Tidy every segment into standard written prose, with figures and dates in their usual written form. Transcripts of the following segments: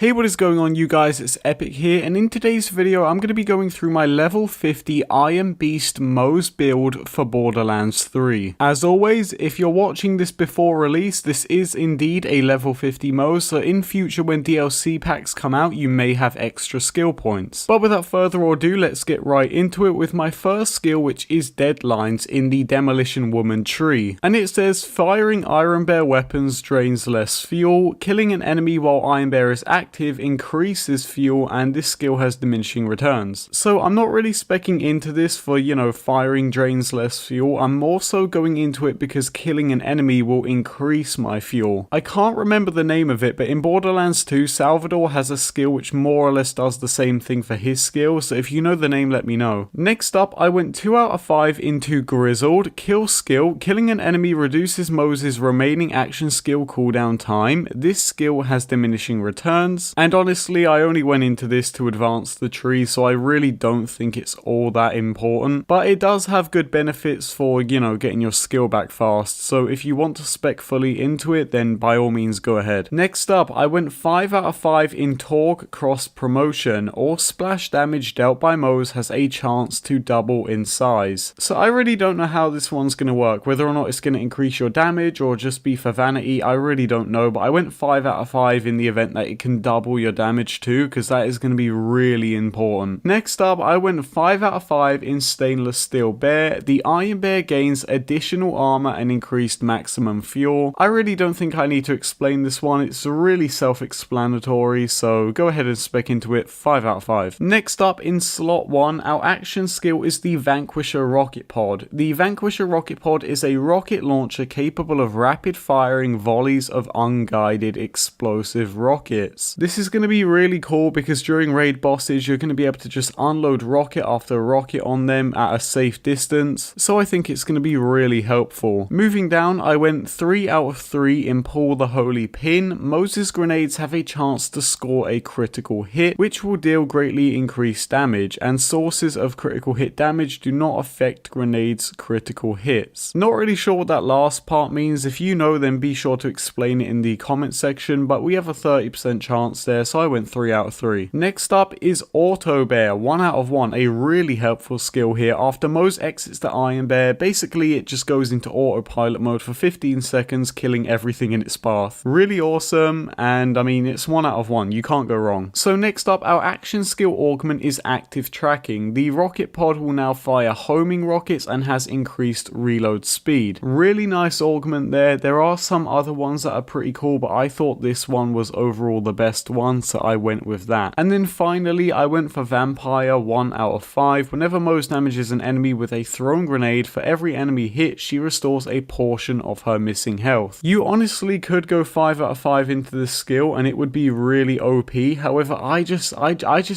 Hey, what is going on, you guys? It's Epic here, and in today's video I'm going to be going through my level 50 Iron Beast Moze build for Borderlands 3. As always, if you're watching this before release, this is indeed a level 50 Moze, so in future when DLC packs come out you may have extra skill points. But without further ado, let's get right into it with my first skill, which is Deadlines in the Demolition Woman tree. And it says, firing Iron Bear weapons drains less fuel, killing an enemy while Iron Bear is active increases fuel, and this skill has diminishing returns. So I'm not really speccing into this for, firing drains less fuel. I'm more so going into it because killing an enemy will increase my fuel. I can't remember the name of it, but in Borderlands 2, Salvador has a skill which more or less does the same thing for his skill, so if you know the name, let me know. Next up, I went 2 out of 5 into Grizzled. Kill skill. Killing an enemy reduces Moze's remaining action skill cooldown time. This skill has diminishing returns. And honestly, I only went into this to advance the tree, so I really don't think it's all that important. But it does have good benefits for, getting your skill back fast. So if you want to spec fully into it, then by all means go ahead. Next up, I went 5 out of 5 in Torque Cross Promotion. All splash damage dealt by Moze has a chance to double in size. So I really don't know how this one's going to work. Whether or not it's going to increase your damage or just be for vanity, I really don't know. But I went 5 out of 5 in the event that it can double your damage too, because that is going to be really important. Next up, I went 5 out of 5 in Stainless Steel Bear. The Iron Bear gains additional armor and increased maximum fuel. I really don't think I need to explain this one. It's really self-explanatory, so go ahead and spec into it. 5 out of 5. Next up, in slot 1, our action skill is the Vanquisher Rocket Pod. The Vanquisher Rocket Pod is a rocket launcher capable of rapid firing volleys of unguided explosive rockets. This is going to be really cool because during raid bosses you're going to be able to just unload rocket after rocket on them at a safe distance, so I think it's going to be really helpful. Moving down, I went 3 out of 3 in Pull the Holy Pin. Moze's grenades have a chance to score a critical hit, which will deal greatly increased damage, and sources of critical hit damage do not affect grenades' critical hits. Not really sure what that last part means. If you know, then be sure to explain it in the comment section, but we have a 30% chance there, so I went 3 out of 3. Next up is Auto Bear, 1 out of 1, a really helpful skill here. After Moze exits the Iron Bear, basically it just goes into autopilot mode for 15 seconds, killing everything in its path. Really awesome, and I mean, it's 1 out of 1, you can't go wrong. So next up, our action skill Augment is Active Tracking. The rocket pod will now fire homing rockets and has increased reload speed. Really nice augment there. There are some other ones that are pretty cool, but I thought this one was overall the best one, so I went with that. And then finally, I went for Vampire, 1 out of 5. Whenever Moze damages an enemy with a thrown grenade, for every enemy hit, she restores a portion of her missing health. You honestly could go 5 out of 5 into this skill and it would be really OP. However, I just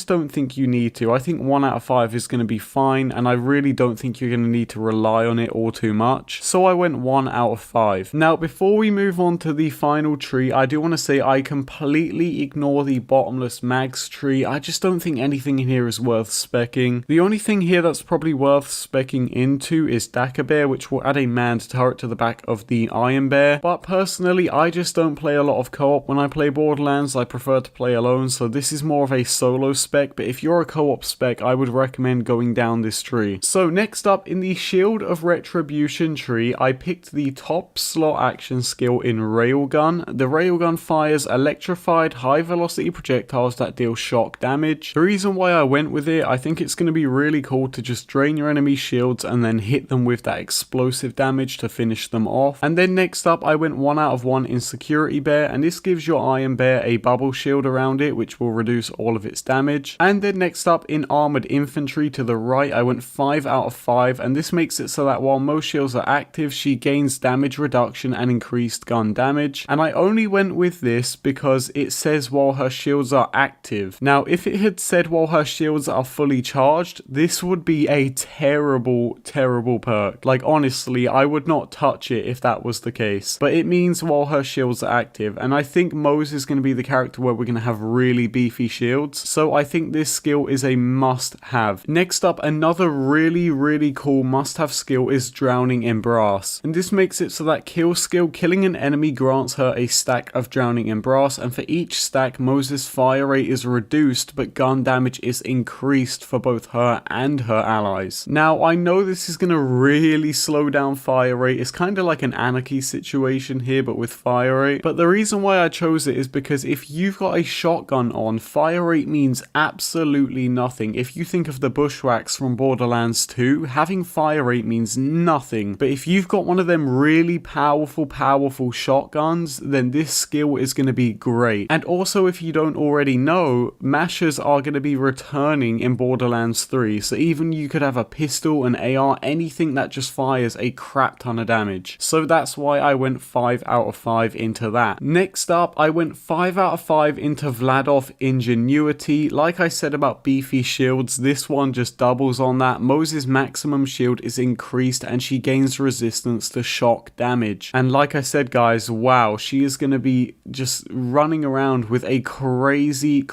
don't think you need to. I think 1 out of 5 is going to be fine, and I really don't think you're going to need to rely on it all too much. So I went 1 out of 5. Now, before we move on to the final tree, I do want to say I completely ignore the bottomless mags tree. I just don't think anything in here is worth speccing. The only thing here that's probably worth speccing into is Dakka Bear, which will add a manned turret to the back of the Iron Bear. But personally, I just don't play a lot of co-op when I play Borderlands. I prefer to play alone, so this is more of a solo spec, but if you're a co-op spec, I would recommend going down this tree. So next up, in the Shield of Retribution tree, I picked the top slot action skill in Railgun. The Railgun fires electrified high velocity projectiles that deal shock damage. The reason why I went with it, I think it's going to be really cool to just drain your enemy's shields and then hit them with that explosive damage to finish them off. And then next up, I went 1 out of 1 in Security Bear, and this gives your Iron Bear a bubble shield around it, which will reduce all of its damage. And then next up, in Armored Infantry to the right, I went 5 out of 5, and this makes it so that while most shields are active, she gains damage reduction and increased gun damage. And I only went with this because it says while her shields are active. Now, if it had said while her shields are fully charged, this would be a terrible perk. Like, honestly, I would not touch it if that was the case. But it means while her shields are active, and I think Moze is going to be the character where we're going to have really beefy shields, so I think this skill is a must-have. Next up, another really cool must-have skill is Drowning in Brass, and this makes it so that kill skill, killing an enemy grants her a stack of Drowning in Brass, and for each stack, Moze's fire rate is reduced, but gun damage is increased for both her and her allies. Now, I know this is going to really slow down fire rate. It's kind of like an anarchy situation here, but with fire rate. But the reason why I chose it is because if you've got a shotgun on, fire rate means absolutely nothing. If you think of the bushwhacks from Borderlands 2, having fire rate means nothing. But if you've got one of them really powerful shotguns, then this skill is going to be great. And also, if you don't already know, mashers are going to be returning in Borderlands 3. So even you could have a pistol, an AR, anything that just fires a crap ton of damage. So that's why I went 5 out of 5 into that. Next up, I went 5 out of 5 into Vladof Ingenuity. Like I said about beefy shields, this one just doubles on that. Moze's maximum shield is increased and she gains resistance to shock damage. And like I said, guys, wow, she is going to be just running around with a crazy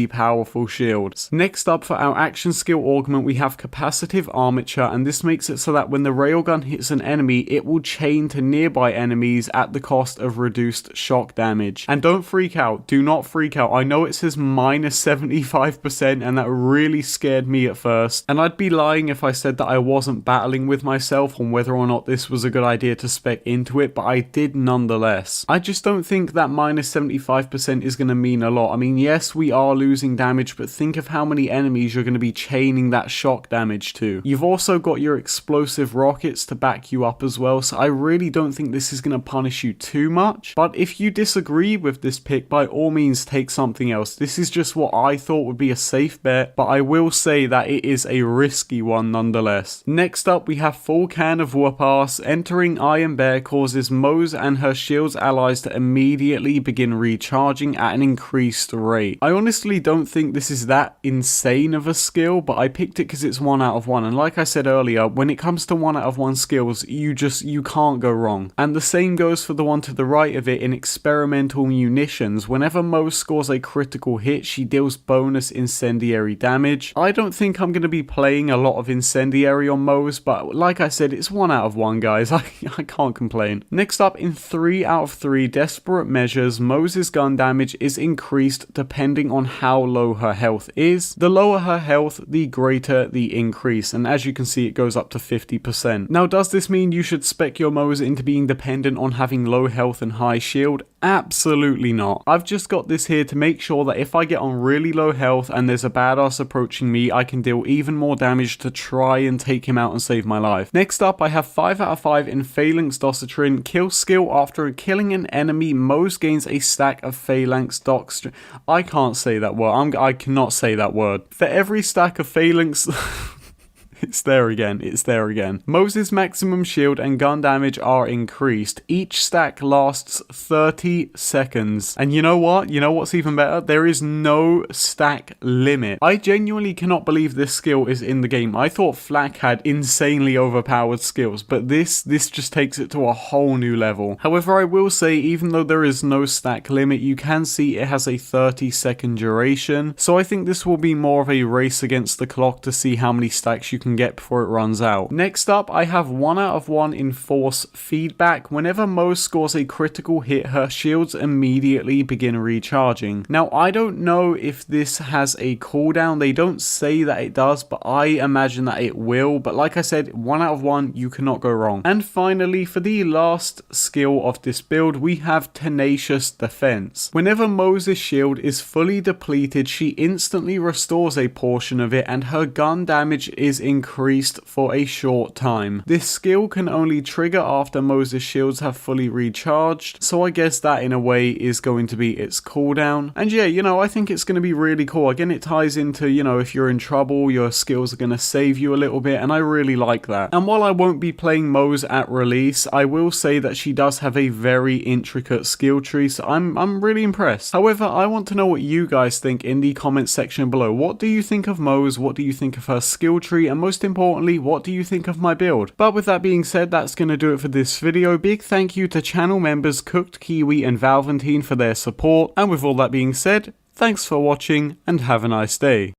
powerful shield. Next up, for our action skill augment, we have capacitive armature, and this makes it so that when the railgun hits an enemy, it will chain to nearby enemies at the cost of reduced shock damage. And don't freak out, do not freak out. I know it says minus 75%, and that really scared me at first, and I'd be lying if I said that I wasn't battling with myself on whether or not this was a good idea to spec into it, but I did nonetheless. I just don't think that minus 75% is going to mean a lot. I mean, yes, we are losing damage, but think of how many enemies you're going to be chaining that shock damage to. You've also got your explosive rockets to back you up as well, so I really don't think this is going to punish you too much. But if you disagree with this pick, by all means take something else. This is just what I thought would be a safe bet, but I will say that it is a risky one nonetheless. Next up, we have full can of whoop-ass. Entering Iron Bear causes Moze and her shield's allies to immediately begin recharging at an increased rate. I honestly don't think this is that insane of a skill, but I picked it because it's 1 out of 1, and like I said earlier, when it comes to 1 out of 1 skills, you can't go wrong. And the same goes for the one to the right of it in experimental munitions. Whenever Moze scores a critical hit, she deals bonus incendiary damage. I don't think I'm going to be playing a lot of incendiary on Moze, but like I said, it's 1 out of 1, guys. I can't complain. Next up, in 3 out of 3 desperate measures, Moze's gun damage is increased depending on how low her health is. The lower her health, the greater the increase, and as you can see, it goes up to 50%. Now, does this mean you should spec your Moze into being dependent on having low health and high shield? Absolutely not. I've just got this here to make sure that if I get on really low health and there's a badass approaching me, I can deal even more damage to try and take him out and save my life. Next up, I have 5 out of 5 in Phalanx Doctrine. Kill skill. After killing an enemy, Moze gains a stack of Phalanx Doctrine. I can't say that word. I cannot say that word. For every stack of Phalanx... It's there again. Moze's maximum shield and gun damage are increased. Each stack lasts 30 seconds. And you know what? You know what's even better? There is no stack limit. I genuinely cannot believe this skill is in the game. I thought Flak had insanely overpowered skills, but this just takes it to a whole new level. However, I will say, even though there is no stack limit, you can see it has a 30-second duration. So I think this will be more of a race against the clock to see how many stacks you can get before it runs out. Next up, I have 1 out of 1 in Force Feedback. Whenever Moze scores a critical hit, her shields immediately begin recharging. Now, I don't know if this has a cooldown. They don't say that it does, but I imagine that it will. But like I said, 1 out of 1, you cannot go wrong. And finally, for the last skill of this build, we have Tenacious Defense. Whenever Moze's shield is fully depleted, she instantly restores a portion of it, and her gun damage is increased for a short time. This skill can only trigger after Moze's shields have fully recharged, so I guess that in a way is going to be its cooldown. And yeah, you know, I think it's going to be really cool. Again, it ties into, you know, if you're in trouble, your skills are going to save you a little bit, and I really like that. And while I won't be playing Moze at release, I will say that she does have a very intricate skill tree, so I'm really impressed. However, I want to know what you guys think in the comments section below. What do you think of Moze? What do you think of her skill tree? And most importantly, what do you think of my build? But with that being said, that's going to do it for this video. Big thank you to channel members CookedKiwi and Valventin for their support. And with all that being said, thanks for watching and have a nice day.